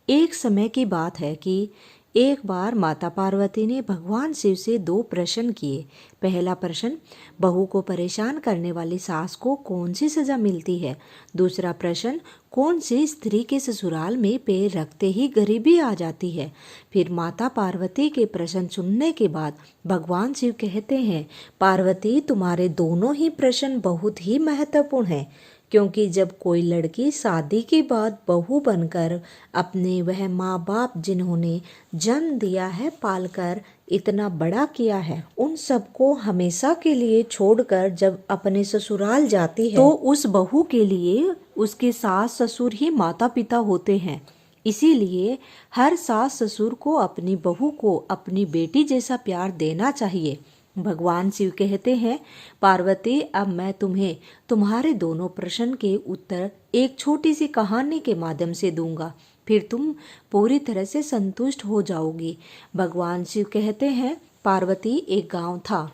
एक समय की बात है कि एक बार माता पार्वती ने भगवान शिव से दो प्रश्न किए। पहला प्रश्न, बहू को परेशान करने वाली सास को कौन सी सजा मिलती है। दूसरा प्रश्न, कौन सी स्त्री के ससुराल में पैर रखते ही गरीबी आ जाती है। फिर माता पार्वती के प्रश्न सुनने के बाद भगवान शिव कहते हैं, पार्वती तुम्हारे दोनों ही प्रश्न बहुत ही महत्वपूर्ण हैं, क्योंकि जब कोई लड़की शादी के बाद बहू बनकर अपने वह माँ बाप जिन्होंने जन्म दिया है पालकर इतना बड़ा किया है, उन सबको हमेशा के लिए छोड़कर जब अपने ससुराल जाती है तो उस बहू के लिए उसके सास ससुर ही माता पिता होते हैं। इसीलिए हर सास ससुर को अपनी बहू को अपनी बेटी जैसा प्यार देना चाहिए। भगवान शिव कहते हैं, पार्वती अब मैं तुम्हें तुम्हारे दोनों प्रश्न के उत्तर एक छोटी सी कहानी के माध्यम से दूंगा, फिर तुम पूरी तरह से संतुष्ट हो जाओगी। भगवान शिव कहते हैं, पार्वती एक गांव था।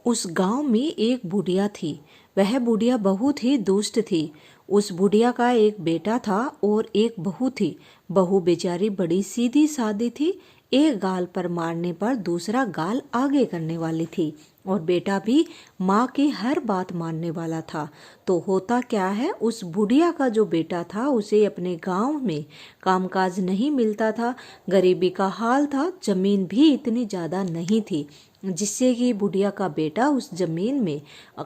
उस गांव में एक बुढ़िया थी। वह बुढ़िया बहुत ही दुष्ट थी। उस बुढ़िया का एक बेटा था और एक बहू थी। बहू बेचारी बड़ी सीधी सादी थी, एक गाल पर मारने पर दूसरा गाल आगे करने वाली थी, और बेटा भी माँ की हर बात मानने वाला था। तो होता क्या है, उस बुढ़िया का जो बेटा था उसे अपने गांव में कामकाज नहीं मिलता था, गरीबी का हाल था, जमीन भी इतनी ज़्यादा नहीं थी जिससे कि बुढ़िया का बेटा उस जमीन में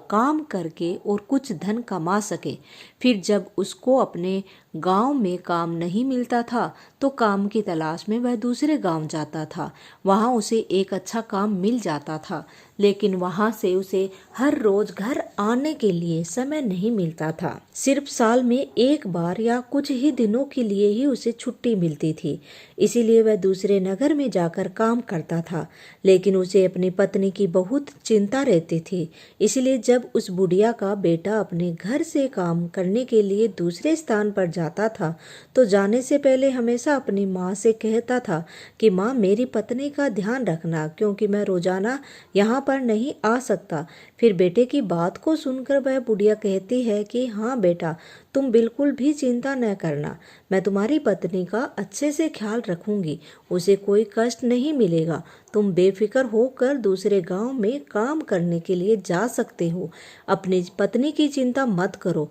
काम करके और कुछ धन कमा सके। फिर जब उसको अपने गांव में काम नहीं मिलता था तो काम की तलाश में वह दूसरे गांव जाता था। वहां उसे एक अच्छा काम मिल जाता था, लेकिन वहां से उसे हर रोज घर आने के लिए समय नहीं मिलता था। सिर्फ साल में एक बार या कुछ ही दिनों के लिए ही उसे छुट्टी मिलती थी। इसीलिए वह दूसरे नगर में जाकर काम करता था, लेकिन उसे अपनी पत्नी की बहुत चिंता रहती थी। इसलिए जब उस बुढ़िया का बेटा अपने घर से काम करने के लिए दूसरे स्थान पर जाता था तो जाने से पहले हमेशा अपनी माँ से कहता था कि माँ मेरी पत्नी का ध्यान रखना, क्योंकि मैं रोजाना यहाँ पर नहीं आ सकता। फिर बेटे की बात को सुनकर वह बुढ़िया कहती है कि हाँ बेटा, तुम बिल्कुल भी चिंता न करना, मैं तुम्हारी पत्नी का अच्छे से ख्याल रखूंगी, उसे कोई कष्ट नहीं मिलेगा। तुम बेफिक्र होकर दूसरे गांव में काम करने के लिए जा सकते हो। अपनी पत्नी की चिंता मत करो,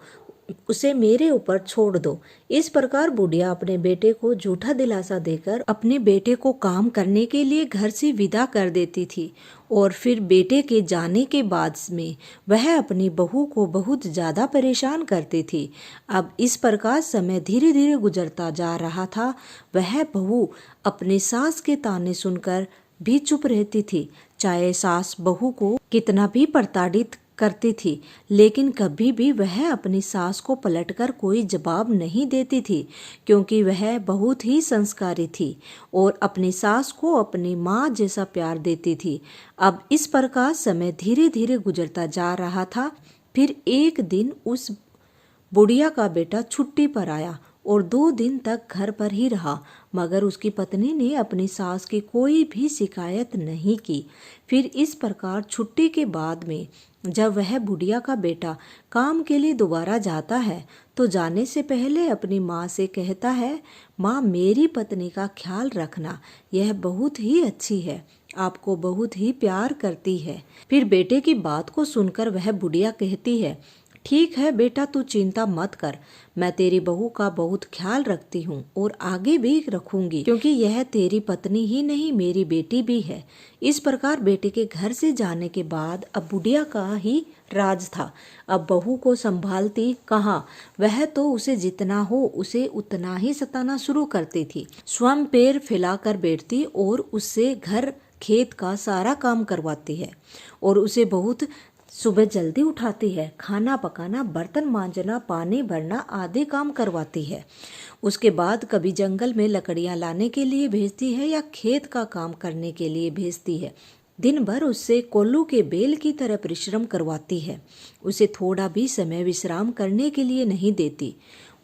उसे मेरे ऊपर छोड़ दो। इस प्रकार बुढ़िया अपने बेटे को झूठा दिलासा देकर अपने बेटे को काम करने के लिए घर से विदा कर देती थी, और फिर बेटे के जाने के बाद में वह अपनी बहू को बहुत ज़्यादा परेशान करती थी। अब इस प्रकार समय धीरे धीरे गुजरता जा रहा था। वह बहू अपनी सास के ताने सुनकर भी चुप रहती थी, चाहे सास बहू को कितना भी प्रताड़ित करती थी, लेकिन कभी भी वह अपनी सास को पलटकर कोई जवाब नहीं देती थी, क्योंकि वह बहुत ही संस्कारी थी और अपनी सास को अपनी माँ जैसा प्यार देती थी। अब इस प्रकार समय धीरे धीरे गुजरता जा रहा था। फिर एक दिन उस बुढ़िया का बेटा छुट्टी पर आया और 2 दिन तक घर पर ही रहा, मगर उसकी पत्नी ने अपनी सास की कोई भी शिकायत नहीं की। फिर इस प्रकार छुट्टी के बाद में जब वह बुढ़िया का बेटा काम के लिए दोबारा जाता है तो जाने से पहले अपनी माँ से कहता है, माँ मेरी पत्नी का ख्याल रखना, यह बहुत ही अच्छी है, आपको बहुत ही प्यार करती है। फिर बेटे की बात को सुनकर वह बुढ़िया कहती है, ठीक है बेटा, तू चिंता मत कर, मैं तेरी बहू का बहुत ख्याल रखती हूँ और आगे भी रखूंगी, क्योंकि यह तेरी पत्नी ही नहीं मेरी बेटी भी है। इस प्रकार बेटे के घर से जाने के बाद अब बुढ़िया का ही राज था। अब बहू को संभालती कहाँ, वह तो उसे जितना हो उसे उतना ही सताना शुरू करती थी। स्वयं पैर फैलाकर बैठती और उससे घर खेत का सारा काम करवाती है, और उसे बहुत सुबह जल्दी उठाती है, खाना पकाना, बर्तन मांजना, पानी भरना आदि काम करवाती है। उसके बाद कभी जंगल में लकड़ियां लाने के लिए भेजती है या खेत का काम करने के लिए भेजती है। दिन भर उससे कोल्लू के बैल की तरह परिश्रम करवाती है। उसे थोड़ा भी समय विश्राम करने के लिए नहीं देती।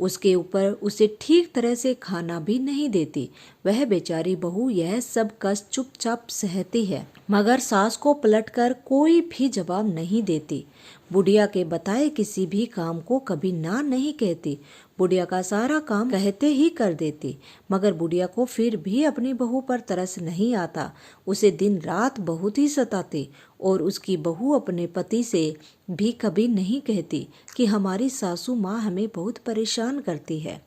उसके ऊपर उसे ठीक तरह से खाना भी नहीं देती। वह बेचारी बहू यह सब कष्ट चुपचाप सहती है, मगर सास को पलटकर कोई भी जवाब नहीं देती। बुढ़िया के बताए किसी भी काम को कभी ना नहीं कहती। बुढ़िया का सारा काम कहते ही कर देती। मगर बुढ़िया को फिर भी अपनी बहू पर तरस नहीं आता। उसे दिन रात बहुत ही सताती और उसकी बहू अपने पति से भी कभी नहीं कहती कि हमारी सासू माँ हमें बहुत परेशान करती है,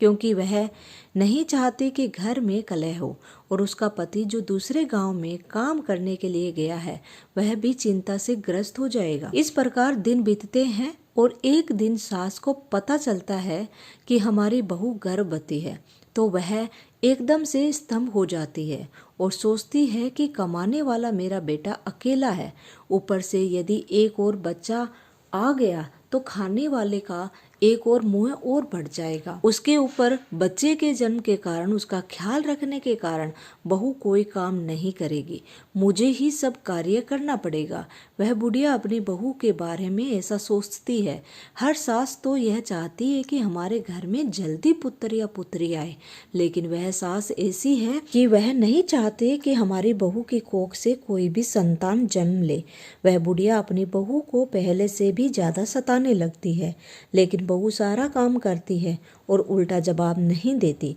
क्योंकि वह नहीं चाहती कि घर में कलह हो और उसका पति जो दूसरे गांव में काम करने के लिए गया है वह भी चिंता से ग्रस्त हो जाएगा। इस प्रकार दिन बीतते हैं और एक दिन सास को पता चलता है कि हमारी बहू गर्भवती है, तो वह एकदम से स्तंभ हो जाती है और सोचती है कि कमाने वाला मेरा बेटा अकेला है, ऊपर से यदि एक और बच्चा आ गया तो खाने वाले का एक और मुंह और बढ़ जाएगा। उसके ऊपर बच्चे के जन्म के कारण, उसका ख्याल रखने के कारण बहू कोई काम नहीं करेगी, मुझे ही सब कार्य करना पड़ेगा। वह बुढ़िया अपनी बहू के बारे में ऐसा सोचती है। हर सास तो यह चाहती है कि हमारे घर में जल्दी पुत्र या पुत्री आए, लेकिन वह सास ऐसी है कि वह नहीं चाहते कि हमारी बहू की कोख से कोई भी संतान जन्म ले। वह बुढ़िया अपनी बहू को पहले से भी ज्यादा सताने लगती है, लेकिन बहू सारा काम करती है और उल्टा जवाब नहीं देती।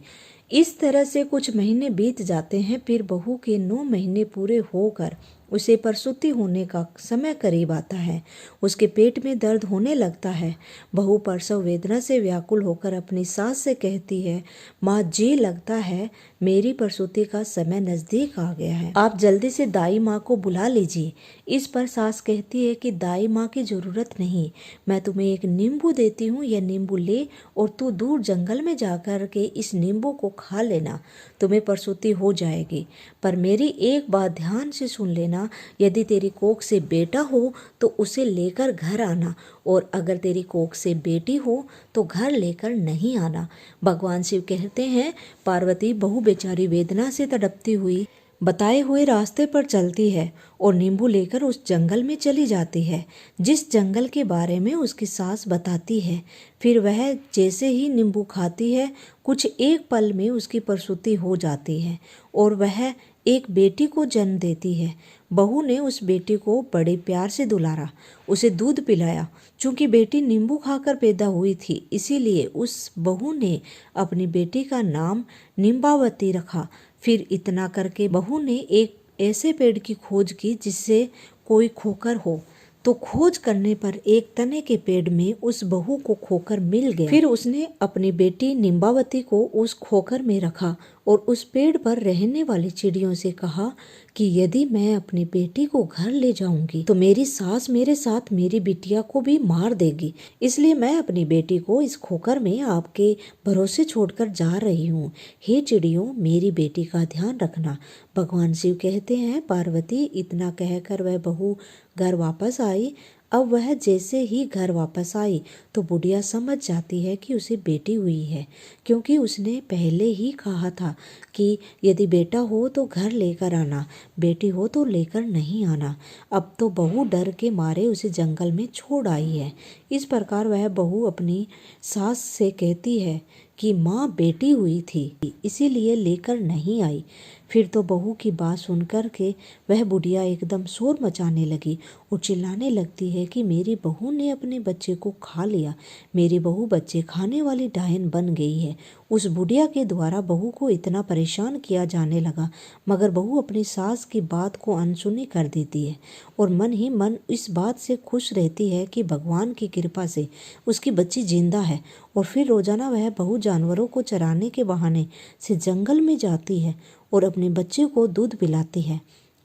इस तरह से कुछ महीने बीत जाते हैं। फिर बहू के 9 महीने पूरे होकर उसे प्रसूति होने का समय करीब आता है। उसके पेट में दर्द होने लगता है। बहू प्रसव वेदना से व्याकुल होकर अपनी सास से कहती है, माँ जी लगता है मेरी प्रसूति का समय नजदीक आ गया है, आप जल्दी से दाई माँ को बुला लीजिए। इस पर सास कहती है कि दाई माँ की जरूरत नहीं, मैं तुम्हें एक नींबू देती हूँ, यह नींबू ले और तू दूर जंगल में जाकर के इस नींबू को खा लेना, तुम्हें प्रसूति हो जाएगी। पर मेरी एक बात ध्यान से सुन लेना, यदि तेरी कोख से बेटा हो तो उसे लेकर घर आना, और अगर तेरी कोख से बेटी हो तो घर लेकर नहीं आना। भगवान शिव कहते हैं, पार्वती बहू बेचारी वेदना से तड़पती हुई बताए हुए रास्ते पर चलती है और नींबू लेकर उस जंगल में चली जाती है, जिस जंगल के बारे में उसकी सास बताती है। फिर वह जैसे ही नींबू खाती है, कुछ एक पल में उसकी प्रसूति हो जाती है और वह एक बेटी को जन्म देती है। बहू ने उस बेटी को बड़े प्यार से दुलारा, उसे दूध पिलाया। चूंकि बेटी नींबू खाकर पैदा हुई थी, इसीलिए उस बहू ने अपनी बेटी का नाम नींबावती रखा। फिर इतना करके बहू ने एक ऐसे पेड़ की खोज की जिससे कोई खोकर हो, तो खोज करने पर एक तने के पेड़ में उस बहू को खोकर मिल गया। फिर उसने अपनी बेटी नींबावती को उस खोकर में रखा और उस पेड़ पर रहने वाली चिड़ियों से कहा कि यदि मैं अपनी बेटी को घर ले जाऊंगी तो मेरी सास मेरे साथ मेरी बिटिया को भी मार देगी, इसलिए मैं अपनी बेटी को इस खोकर में आपके भरोसे छोड़कर जा रही हूँ। हे चिड़ियों, मेरी बेटी का ध्यान रखना। भगवान शिव कहते हैं, पार्वती इतना कहकर वह बहू घर वापस आई। अब वह जैसे ही घर वापस आई तो बुढ़िया समझ जाती है कि उसे बेटी हुई है, क्योंकि उसने पहले ही कहा था कि यदि बेटा हो तो घर लेकर आना, बेटी हो तो लेकर नहीं आना। अब तो बहू डर के मारे उसे जंगल में छोड़ आई है। इस प्रकार वह बहू अपनी सास से कहती है कि माँ बेटी हुई थी, इसीलिए लेकर नहीं आई। फिर तो बहू की बात सुनकर के वह बुढ़िया एकदम शोर मचाने लगी और चिल्लाने लगती है कि मेरी बहू ने अपने बच्चे को खा लिया, मेरी बहू बच्चे खाने वाली डायन बन गई है। उस बुढ़िया के द्वारा बहू को इतना परेशान किया जाने लगा, मगर बहू अपनी सास की बात को अनसुनी कर देती है और मन ही मन इस बात से खुश रहती है कि भगवान की कृपा से उसकी बच्ची जिंदा है। और फिर रोजाना वह बहू जानवरों को चराने के बहाने से जंगल में जाती है और अपने बच्चे को दूध पिलाती है।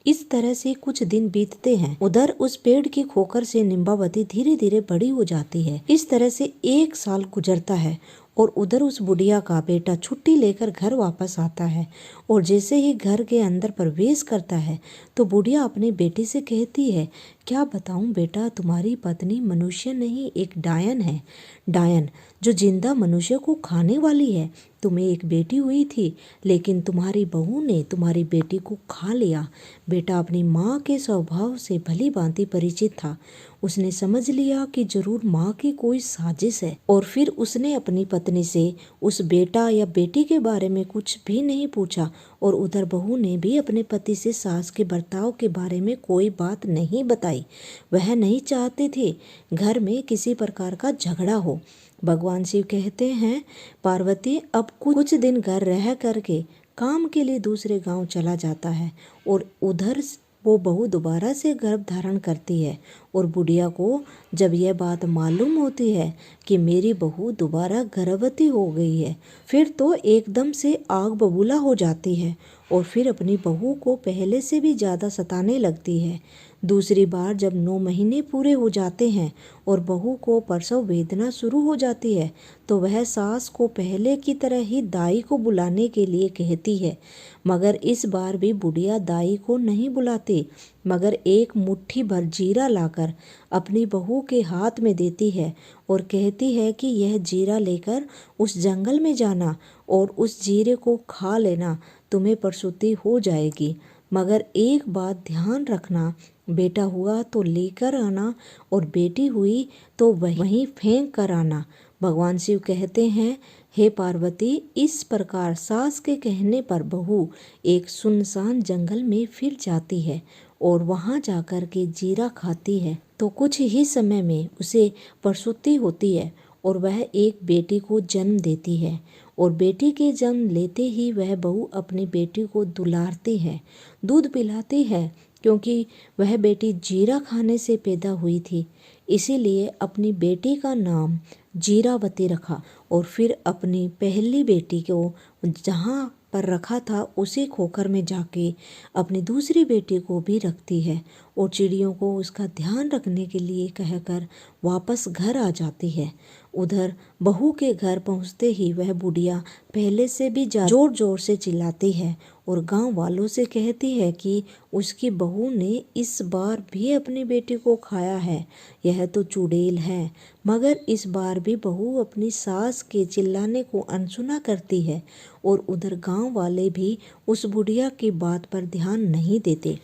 इस तरह से कुछ दिन बीतते हैं। उधर उस पेड़ की खोकर से नींबावती धीरे धीरे बड़ी हो जाती है। इस तरह से 1 साल गुजरता है और उधर उस बुढ़िया का बेटा छुट्टी लेकर घर वापस आता है और जैसे ही घर के अंदर प्रवेश करता है तो बुढ़िया अपनी बेटी से कहती है, क्या बताऊं बेटा, तुम्हारी पत्नी मनुष्य नहीं एक डायन है, डायन जो जिंदा मनुष्य को खाने वाली है। तुम्हें एक बेटी हुई थी, लेकिन तुम्हारी बहू ने तुम्हारी बेटी को खा लिया। बेटा अपनी माँ के स्वभाव से भली भांति परिचित था। उसने समझ लिया कि जरूर माँ की कोई साजिश है, और फिर उसने अपनी पत्नी से उस बेटा या बेटी के बारे में कुछ भी नहीं पूछा। और उधर बहू ने भी अपने पति से सास के बर्ताव के बारे में कोई बात नहीं बताई। वह नहीं चाहते थे घर में किसी प्रकार का झगड़ा हो। भगवान शिव कहते हैं, पार्वती अब कुछ दिन घर रह करके काम के लिए दूसरे गांव चला जाता है, और उधर वो बहू दोबारा से गर्भ धारण करती है। और बुढ़िया को जब यह बात मालूम होती है कि मेरी बहू दोबारा गर्भवती हो गई है, फिर तो एकदम से आग बबूला हो जाती है, और फिर अपनी बहू को पहले से भी ज़्यादा सताने लगती है। दूसरी बार जब 9 महीने पूरे हो जाते हैं और बहू को प्रसव वेदना शुरू हो जाती है, तो वह सास को पहले की तरह ही दाई को बुलाने के लिए कहती है। मगर इस बार भी बुढ़िया दाई को नहीं बुलाती, मगर एक मुट्ठी भर जीरा लाकर अपनी बहू के हाथ में देती है और कहती है कि यह जीरा लेकर उस जंगल में जाना और उस जीरे को खा लेना, तुम्हें प्रसूति हो जाएगी। मगर एक बात ध्यान रखना, बेटा हुआ तो लेकर आना, और बेटी हुई तो वहीं फेंक कर आना। भगवान शिव कहते हैं, हे पार्वती, इस प्रकार सास के कहने पर बहू एक सुनसान जंगल में फिर जाती है और वहां जाकर के जीरा खाती है, तो कुछ ही समय में उसे प्रसूति होती है और वह एक बेटी को जन्म देती है। और बेटी के जन्म लेते ही वह बहू अपनी बेटी को दुलारती है, दूध पिलाती है, क्योंकि वह बेटी जीरा खाने से पैदा हुई थी। इसीलिए अपनी बेटी का नाम जीरावती रखा, और फिर अपनी पहली बेटी को जहाँ पर रखा था उसी खोकर में जाके अपनी दूसरी बेटी को भी रखती है, और चिड़ियों को उसका ध्यान रखने के लिए कहकर वापस घर आ जाती है। उधर बहू के घर पहुंचते ही वह बुढ़िया पहले से भी जोर जोर से चिल्लाती है और गांव वालों से कहती है कि उसकी बहू ने इस बार भी अपनी बेटी को खाया है, यह तो चुड़ैल है। मगर इस बार भी बहू अपनी सास के चिल्लाने को अनसुना करती है, और उधर गांव वाले भी उस बुढ़िया की बात पर ध्यान नहीं देते।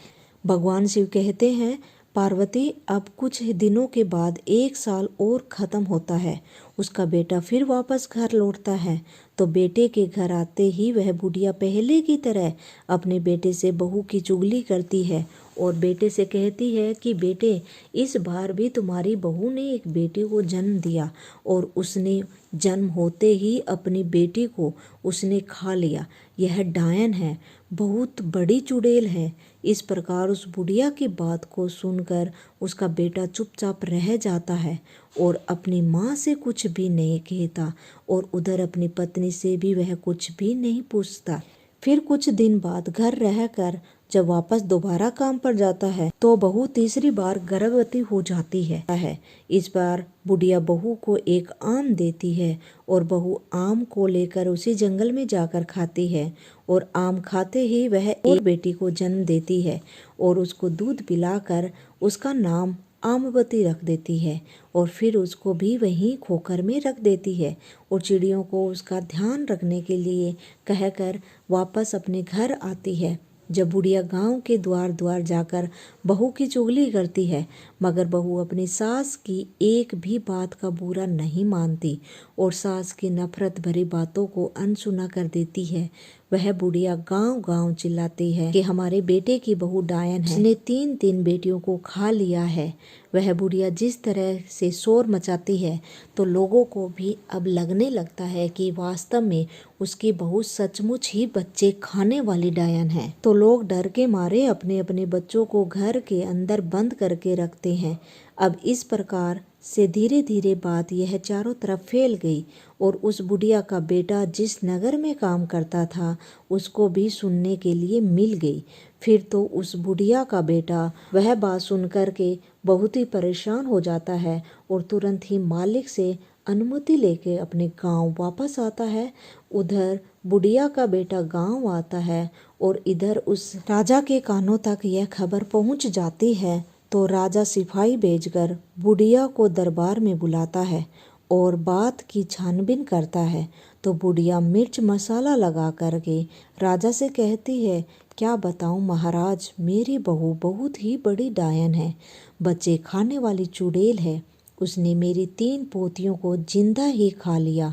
भगवान शिव कहते हैं, पार्वती, अब कुछ दिनों के बाद 1 साल और ख़त्म होता है, उसका बेटा फिर वापस घर लौटता है। तो बेटे के घर आते ही वह बुढ़िया पहले की तरह अपने बेटे से बहू की चुगली करती है और बेटे से कहती है कि बेटे, इस बार भी तुम्हारी बहू ने एक बेटे को जन्म दिया, और उसने जन्म होते ही अपनी बेटी को उसने खा लिया। यह डायन है, बहुत बड़ी चुड़ैल है। इस प्रकार उस बुढ़िया की बात को सुनकर उसका बेटा चुपचाप रह जाता है और अपनी माँ से कुछ भी नहीं कहता, और उधर अपनी पत्नी से भी वह कुछ भी नहीं पूछता। फिर कुछ दिन बाद घर रहकर जब वापस दोबारा काम पर जाता है, तो बहू तीसरी बार गर्भवती हो जाती है। इस बार बुढ़िया बहू को एक आम देती है, और बहू आम को लेकर उसी जंगल में जाकर खाती है, और आम खाते ही वह एक बेटी को जन्म देती है, और उसको दूध पिलाकर उसका नाम आमवती रख देती है, और फिर उसको भी वहीं खोकर में रख देती है, और चिड़ियों को उसका ध्यान रखने के लिए कहकर वापस अपने घर आती है। जब बुढ़िया गांव के द्वार द्वार जाकर बहू की चुगली करती है, मगर बहू अपनी सास की एक भी बात का बुरा नहीं मानती और सास की नफरत भरी बातों को अनसुना कर देती है। वह बुढ़िया गांव गांव चिल्लाती है कि हमारे बेटे की बहू डायन है, उसने 3 बेटियों को खा लिया है। वह बुढ़िया जिस तरह से शोर मचाती है, तो लोगों को भी अब लगने लगता है कि वास्तव में उसकी बहू सचमुच ही बच्चे खाने वाली डायन है। तो लोग डर के मारे अपने अपने बच्चों को घर के अंदर बंद करके रखते हैं। अब इस प्रकार से धीरे धीरे बात यह चारों तरफ फैल गई, और उस बुढ़िया का बेटा जिस नगर में काम करता था उसको भी सुनने के लिए मिल गई। फिर तो उस बुढ़िया का बेटा वह बात सुनकर के बहुत ही परेशान हो जाता है और तुरंत ही मालिक से अनुमति लेके अपने गांव वापस आता है। उधर बुढ़िया का बेटा गांव आता है, और इधर उस राजा के कानों तक यह खबर पहुंच जाती है। तो राजा सिपाही भेजकर बुढ़िया को दरबार में बुलाता है और बात की छानबीन करता है। तो बुढ़िया मिर्च मसाला लगा करके राजा से कहती है, क्या बताऊं महाराज, मेरी बहू बहुत ही बड़ी डायन है, बच्चे खाने वाली चुड़ैल है। उसने मेरी 3 पोतियों को जिंदा ही खा लिया।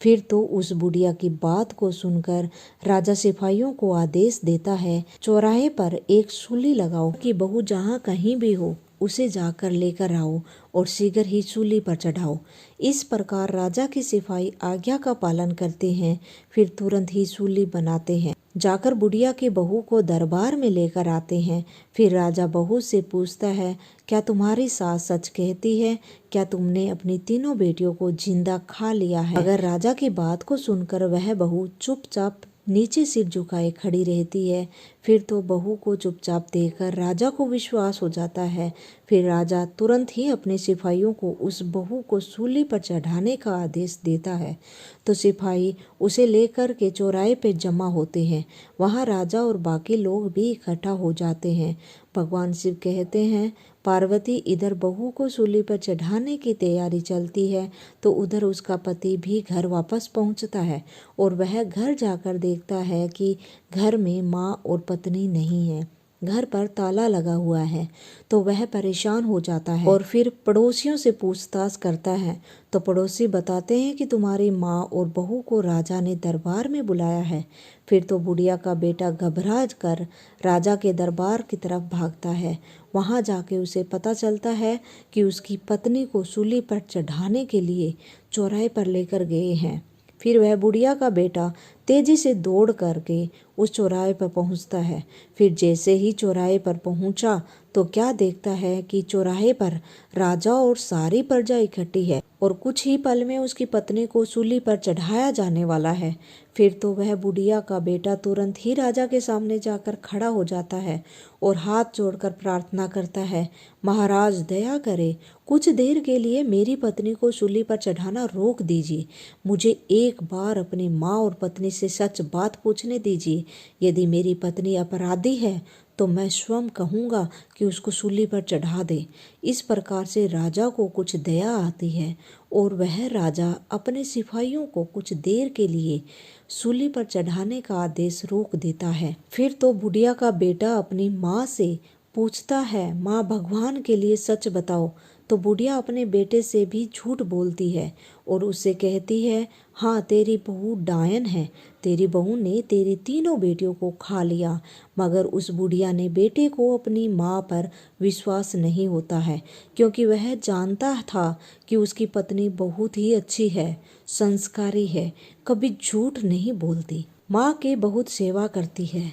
फिर तो उस बुढ़िया की बात को सुनकर राजा सिपाहियों को आदेश देता है, चौराहे पर एक सूली लगाओ कि बहू जहाँ कहीं भी हो उसे जाकर लेकर आओ और शीघ्र ही सूली पर चढ़ाओ। इस प्रकार राजा के सिपाही आज्ञा का पालन करते हैं। फिर तुरंत ही सूली बनाते हैं, जाकर बुढ़िया की बहू को दरबार में लेकर आते हैं। फिर राजा बहू से पूछता है, क्या तुम्हारी सास सच कहती है? क्या तुमने अपनी 3 बेटियों को जिंदा खा लिया है? अगर राजा की बात को सुनकर वह बहू चुपचाप नीचे सिर झुकाए खड़ी रहती है, फिर तो बहू को चुपचाप देखकर राजा को विश्वास हो जाता है। फिर राजा तुरंत ही अपने सिपाहियों को उस बहू को सूली पर चढ़ाने का आदेश देता है। तो सिपाही उसे लेकर के चौराहे पे जमा होते हैं। वहाँ राजा और बाकी लोग भी इकट्ठा हो जाते हैं। भगवान शिव कहते हैं, पार्वती इधर बहू को सूली पर चढ़ाने की तैयारी चलती है तो उधर उसका पति भी घर वापस पहुंचता है और वह घर जाकर देखता है कि घर में माँ और पत्नी नहीं है, घर पर ताला लगा हुआ है। तो वह परेशान हो जाता है और फिर पड़ोसियों से पूछताछ करता है। तो पड़ोसी बताते हैं कि तुम्हारी माँ और बहू को राजा ने दरबार में बुलाया है। फिर तो बुढ़िया का बेटा घबरा कर राजा के दरबार की तरफ भागता है। वहाँ जाके उसे पता चलता है कि उसकी पत्नी को सूली पर चढ़ाने के लिए चौराहे पर लेकर गए हैं। फिर वह बुढ़िया का बेटा तेजी से दौड़ करके उस चौराहे पर पहुंचता है। फिर जैसे ही चौराहे पर पहुंचा तो क्या देखता है कि चौराहे पर राजा और सारी प्रजा इकट्ठी है और कुछ ही पल में उसकी पत्नी को सूली पर चढ़ाया जाने वाला है। फिर तो वह बुढ़िया का बेटा तुरंत ही राजा के सामने जाकर खड़ा हो जाता है और हाथ जोड़कर प्रार्थना करता है, महाराज दया करे, कुछ देर के लिए मेरी पत्नी को सूली पर चढ़ाना रोक दीजिए। मुझे एक बार अपनी माँ और पत्नी से सच बात पूछने दीजिए। यदि मेरी पत्नी अपराधी है तो मैं स्वयं कहूँगा कि उसको सूली पर चढ़ा दे। इस प्रकार से राजा को कुछ दया आती है और वह राजा अपने सिपाहियों को कुछ देर के लिए सूली पर चढ़ाने का आदेश रोक देता है। फिर तो बुढ़िया का बेटा अपनी माँ से पूछता है, माँ भगवान के लिए सच बताओ। तो बुढ़िया अपने बेटे से भी झूठ बोलती है और उससे कहती है, हाँ तेरी बहू डायन है, तेरी बहू ने तेरी 3 बेटियों को खा लिया। मगर उस बुढ़िया ने बेटे को अपनी माँ पर विश्वास नहीं होता है, क्योंकि वह जानता था कि उसकी पत्नी बहुत ही अच्छी है, संस्कारी है, कभी झूठ नहीं बोलती, माँ की बहुत सेवा करती है,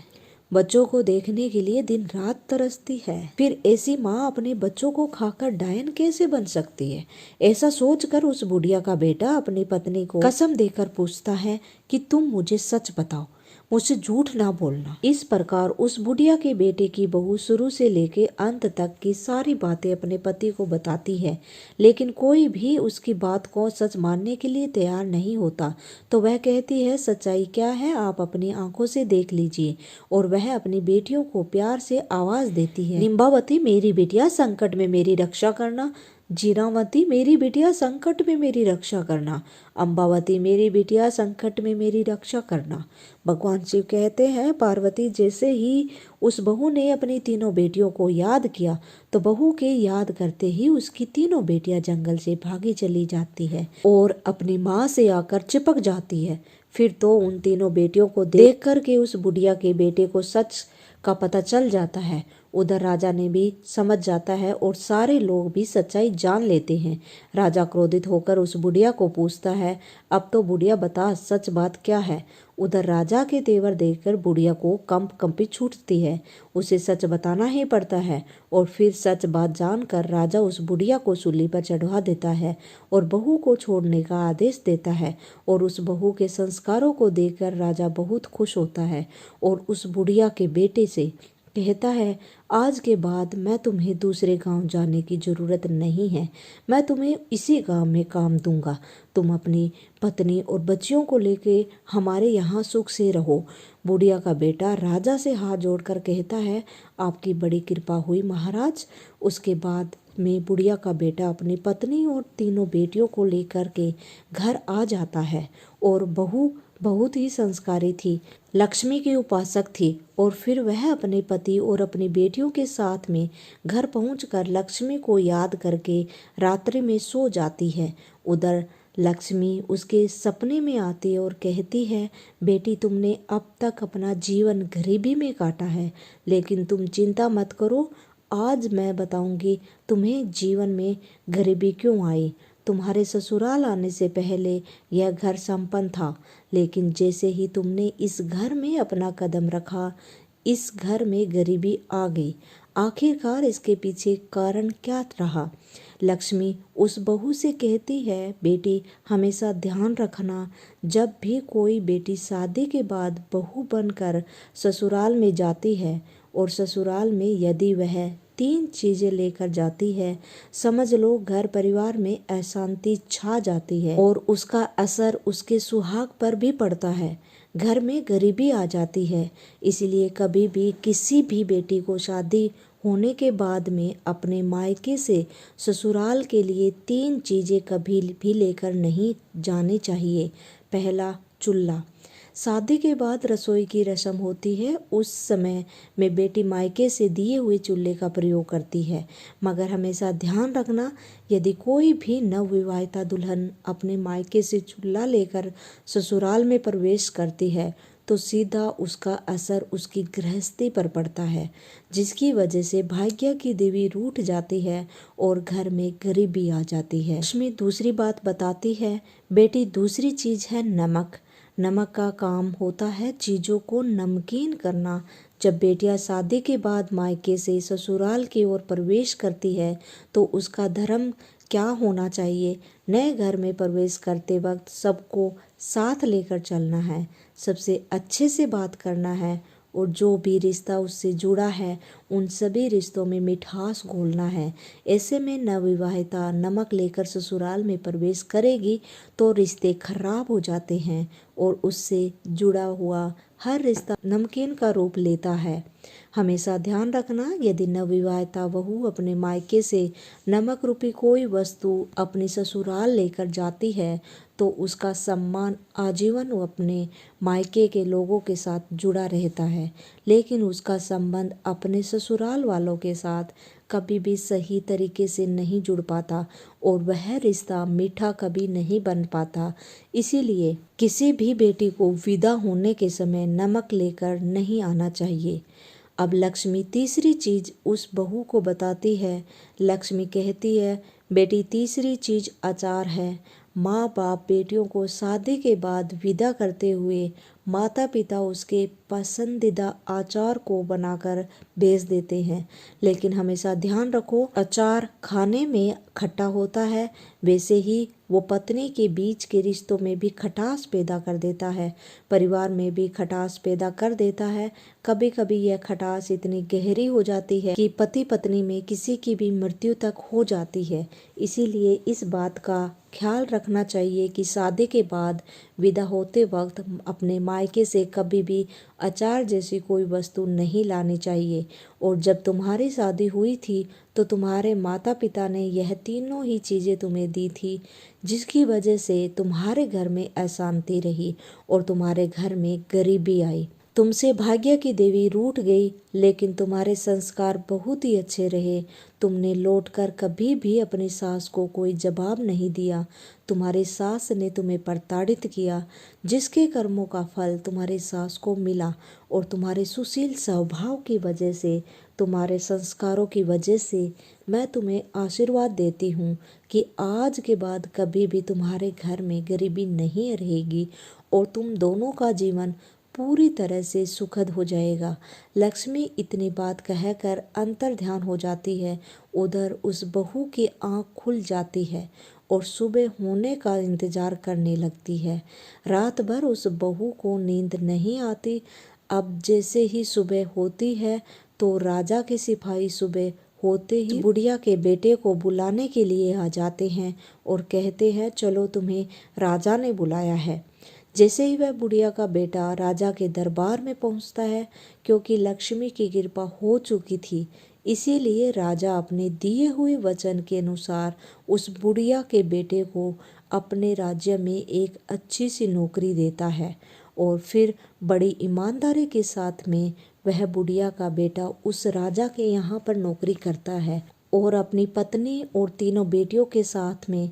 बच्चों को देखने के लिए दिन रात तरसती है। फिर ऐसी माँ अपने बच्चों को खाकर डायन कैसे बन सकती है? ऐसा सोचकर उस बुढ़िया का बेटा अपनी पत्नी को कसम देकर पूछता है कि तुम मुझे सच बताओ, मुझसे झूठ ना बोलना। इस प्रकार उस बुढ़िया के बेटे की बहू शुरू से लेके अंत तक की सारी बातें अपने पति को बताती है, लेकिन कोई भी उसकी बात को सच मानने के लिए तैयार नहीं होता। तो वह कहती है, सच्चाई क्या है आप अपनी आंखों से देख लीजिए। और वह अपनी बेटियों को प्यार से आवाज देती है, निम्बावती मेरी बेटिया संकट में मेरी रक्षा करना, जीरावती मेरी बिटिया संकट में मेरी रक्षा करना, अम्बावती मेरी बिटिया संकट में मेरी रक्षा करना। भगवान शिव कहते हैं, पार्वती जैसे ही उस बहू ने अपनी 3 बेटियों को याद किया तो बहू के याद करते ही उसकी 3 बेटियां जंगल से भागी चली जाती है और अपनी माँ से आकर चिपक जाती है। फिर तो उन 3 बेटियों को देख करके उस बुढ़िया के बेटे को सच का पता चल जाता है। उधर राजा ने भी समझ जाता है और सारे लोग भी सच्चाई जान लेते हैं। राजा क्रोधित होकर उस बुढ़िया को पूछता है, अब तो बुढ़िया बता सच बात क्या है। उधर राजा के तेवर देखकर बुढ़िया को कंपी छूटती है, उसे सच बताना ही पड़ता है। और फिर सच बात जानकर राजा उस बुढ़िया को सूली पर चढ़वा देता है और बहू को छोड़ने का आदेश देता है। और उस बहू के संस्कारों को देखकर राजा बहुत खुश होता है और उस बुढ़िया के बेटे से कहता है, आज के बाद मैं तुम्हें दूसरे गांव जाने की जरूरत नहीं है, मैं तुम्हें इसी गांव में काम दूंगा। तुम अपनी पत्नी और बच्चियों को लेके हमारे यहाँ सुख से रहो। बुढ़िया का बेटा राजा से हाथ जोड़कर कहता है, आपकी बड़ी कृपा हुई महाराज। उसके बाद में बुढ़िया का बेटा अपनी पत्नी और 3 बेटियों को लेकर के घर आ जाता है और बहू बहुत ही संस्कारी थी, लक्ष्मी की उपासक थी। और फिर वह अपने पति और अपनी बेटियों के साथ में घर पहुंचकर लक्ष्मी को याद करके रात्रि में सो जाती है। उधर लक्ष्मी उसके सपने में आती है और कहती है, बेटी तुमने अब तक अपना जीवन गरीबी में काटा है, लेकिन तुम चिंता मत करो, आज मैं बताऊंगी तुम्हें जीवन में गरीबी क्यों आई। तुम्हारे ससुराल आने से पहले यह घर संपन्न था, लेकिन जैसे ही तुमने इस घर में अपना कदम रखा, इस घर में गरीबी आ गई। आखिरकार इसके पीछे कारण क्या रहा। लक्ष्मी उस बहू से कहती है, बेटी हमेशा ध्यान रखना, जब भी कोई बेटी शादी के बाद बहू बनकर ससुराल में जाती है और ससुराल में यदि वह 3 चीज़ें लेकर जाती है, समझ लो घर परिवार में अशांति छा जाती है और उसका असर उसके सुहाग पर भी पड़ता है। घर में गरीबी आ जाती है। इसलिए कभी भी किसी भी बेटी को शादी होने के बाद में अपने मायके से ससुराल के लिए 3 चीज़ें कभी भी लेकर नहीं जानी चाहिए। पहला, चूल्हा। शादी के बाद रसोई की रस्म होती है, उस समय में बेटी मायके से दिए हुए चूल्हे का प्रयोग करती है। मगर हमेशा ध्यान रखना, यदि कोई भी नवविवाहिता दुल्हन अपने मायके से चूल्हा लेकर ससुराल में प्रवेश करती है तो सीधा उसका असर उसकी गृहस्थी पर पड़ता है, जिसकी वजह से भाग्य की देवी रूठ जाती है और घर में गरीबी आ जाती है। लक्ष्मी दूसरी बात बताती है, बेटी दूसरी चीज़ है नमक। नमक का काम होता है चीज़ों को नमकीन करना। जब बेटियां शादी के बाद मायके से ससुराल की ओर प्रवेश करती है तो उसका धर्म क्या होना चाहिए। नए घर में प्रवेश करते वक्त सबको साथ लेकर चलना है, सबसे अच्छे से बात करना है और जो भी रिश्ता उससे जुड़ा है उन सभी रिश्तों में मिठास घोलना है। ऐसे में नवविवाहिता नमक लेकर ससुराल में प्रवेश करेगी तो रिश्ते खराब हो जाते हैं और उससे जुड़ा हुआ हर रिश्ता नमकीन का रूप लेता है। हमेशा ध्यान रखना, यदि नवविवाहिता बहू अपने मायके से नमक रूपी कोई वस्तु अपनी ससुराल लेकर जाती है तो उसका सम्मान आजीवन अपने मायके के लोगों के साथ जुड़ा रहता है, लेकिन उसका संबंध अपने ससुराल वालों के साथ कभी भी सही तरीके से नहीं जुड़ पाता और वह रिश्ता मीठा कभी नहीं बन पाता। इसीलिए किसी भी बेटी को विदा होने के समय नमक लेकर नहीं आना चाहिए। अब लक्ष्मी तीसरी चीज उस बहू को बताती है। लक्ष्मी कहती है, बेटी तीसरी चीज अचार है। माँ बाप बेटियों को शादी के बाद विदा करते हुए माता पिता उसके पसंदीदा अचार को बनाकर भेज देते हैं, लेकिन हमेशा ध्यान रखो अचार खाने में खट्टा होता है, वैसे ही वो पत्नी के बीच के रिश्तों में भी खटास पैदा कर देता है, परिवार में भी खटास पैदा कर देता है। कभी कभी यह खटास इतनी गहरी हो जाती है कि पति पत्नी में किसी की भी मृत्यु तक हो जाती है। इसीलिए इस बात का ख्याल रखना चाहिए कि शादी के बाद विदा होते वक्त अपने मायके से कभी भी अचार जैसी कोई वस्तु नहीं लानी चाहिए। और जब तुम्हारी शादी हुई थी तो तुम्हारे माता पिता ने यह तीनों ही चीज़ें तुम्हें दी थी, जिसकी वजह से तुम्हारे घर में अशांति रही और तुम्हारे घर में गरीबी आई। तुमसे भाग्य की देवी रूठ गई, लेकिन तुम्हारे संस्कार बहुत ही अच्छे रहे। तुमने लौटकर कभी भी अपनी सास को कोई जवाब नहीं दिया। तुम्हारी सास ने तुम्हें प्रताड़ित किया, जिसके कर्मों का फल तुम्हारी सास को मिला। और तुम्हारे सुशील स्वभाव की वजह से, तुम्हारे संस्कारों की वजह से मैं तुम्हें आशीर्वाद देती हूँ कि आज के बाद कभी भी तुम्हारे घर में गरीबी नहीं रहेगी और तुम दोनों का जीवन पूरी तरह से सुखद हो जाएगा। लक्ष्मी इतनी बात कहकर अंतर ध्यान हो जाती है। उधर उस बहू की आंख खुल जाती है और सुबह होने का इंतजार करने लगती है। रात भर उस बहू को नींद नहीं आती। अब जैसे ही सुबह होती है तो राजा के सिपाही सुबह होते ही बुढ़िया के बेटे को बुलाने के लिए आ जाते हैं और कहते हैं, चलो तुम्हें राजा ने बुलाया है। जैसे ही वह बुढ़िया का बेटा राजा के दरबार में पहुंचता है, क्योंकि लक्ष्मी की कृपा हो चुकी थी, इसीलिए राजा अपने दिए हुए वचन के अनुसार उस बुढ़िया के बेटे को अपने राज्य में एक अच्छी सी नौकरी देता है और फिर बड़ी ईमानदारी के साथ में वह बुढ़िया का बेटा उस राजा के यहाँ पर नौकरी करता है और अपनी पत्नी और तीनों बेटियों के साथ में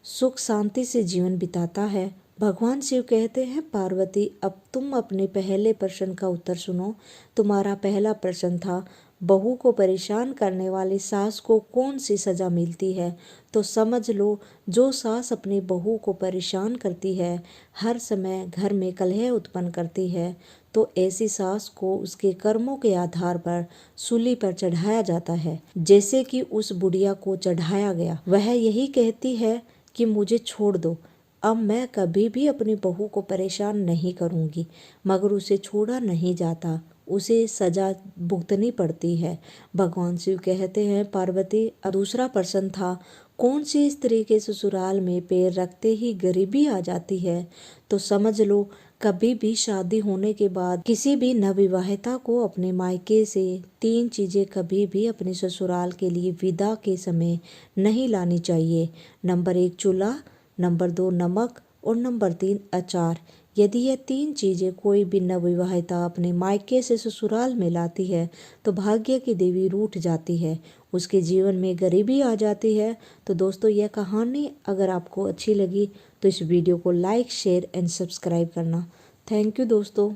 सुख शांति से जीवन बिताता है। भगवान शिव कहते हैं, पार्वती अब तुम अपने पहले प्रश्न का उत्तर सुनो। तुम्हारा पहला प्रश्न था, बहू को परेशान करने वाली सास को कौन सी सजा मिलती है। तो समझ लो, जो सास अपनी बहू को परेशान करती है, हर समय घर में कलह उत्पन्न करती है, तो ऐसी सास को उसके कर्मों के आधार पर सूली पर चढ़ाया जाता है, जैसे कि उस बुढ़िया को चढ़ाया गया। वह यही कहती है कि मुझे छोड़ दो, अब मैं कभी भी अपनी बहू को परेशान नहीं करूंगी, मगर उसे छोड़ा नहीं जाता, उसे सजा भुगतनी पड़ती है। भगवान शिव कहते हैं, पार्वती दूसरा प्रश्न था, कौन सी स्त्री के ससुराल में पैर रखते ही गरीबी आ जाती है। तो समझ लो, कभी भी शादी होने के बाद किसी भी नवविवाहिता को अपने मायके से 3 चीजें कभी भी अपने ससुराल के लिए विदा के समय नहीं लानी चाहिए। नंबर 1 चूल्हा, नंबर 2 नमक और नंबर 3 अचार। यदि यह 3 चीजें कोई भी नवविवाहिता अपने मायके से ससुराल में लाती है तो भाग्य की देवी रूठ जाती है, उसके जीवन में गरीबी आ जाती है। तो दोस्तों, यह कहानी अगर आपको अच्छी लगी तो इस वीडियो को लाइक, शेयर एंड सब्सक्राइब करना। थैंक यू दोस्तों।